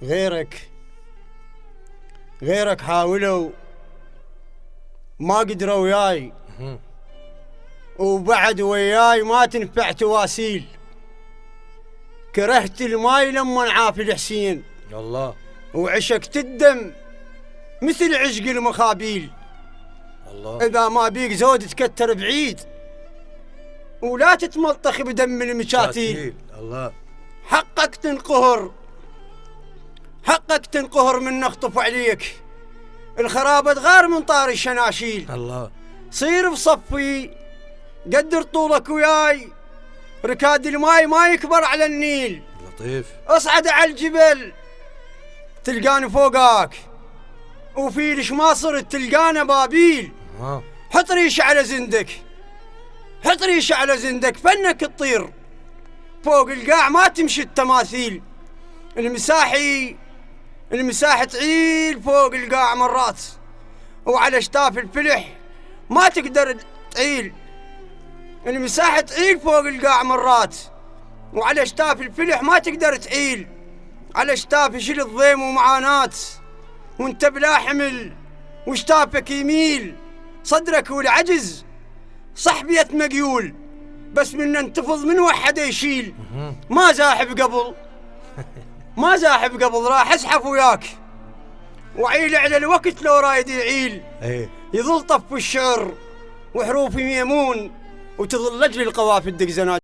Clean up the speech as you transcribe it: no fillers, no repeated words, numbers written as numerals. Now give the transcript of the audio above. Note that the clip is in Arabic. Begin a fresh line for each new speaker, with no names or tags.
غيرك حاولوا ما قدروا وياي، وبعد وياي ما تنفع تواسيل. كرهت الماي لما نعاف الحسين
الله،
وعشقت الدم مثل عشق المخابيل.
الله،
إذا ما بيك زود تكتر بعيد ولا تتملطخ بدم المشاتيل.
الله،
حقك تنقهر من نخطف عليك. الخرابة تغار من طار الشناشيل.
الله،
صير بصفي قدر طولك وياي، ركاد الماي ما يكبر على النيل.
لطيف،
اصعد على الجبل تلقاني فوقك، وفي ليش ما صرت تلقانا بابيل. حط ريش على زندك فنك تطير فوق القاع ما تمشي التماثيل. المساحة تعيل فوق القاع مرات، وعلى شتاف الفلح ما تقدر تعيل. المساحة تعيل فوق القاع مرات، وعلى شتاف الفلح ما تقدر تعيل. على شتاف يشيل الضيم ومعاناة، وانت بلا حمل وشتافك يميل. صدرك والعجز صحبية مقيول، بس من انتفض من وحد يشيل. ما زاحب قبل راح اسحف وياك، وعيل على الوقت لو رايد يعيل. يظل طف الشعر وحروفي ميمون، وتظل اجل القوافي الدق زناجيل.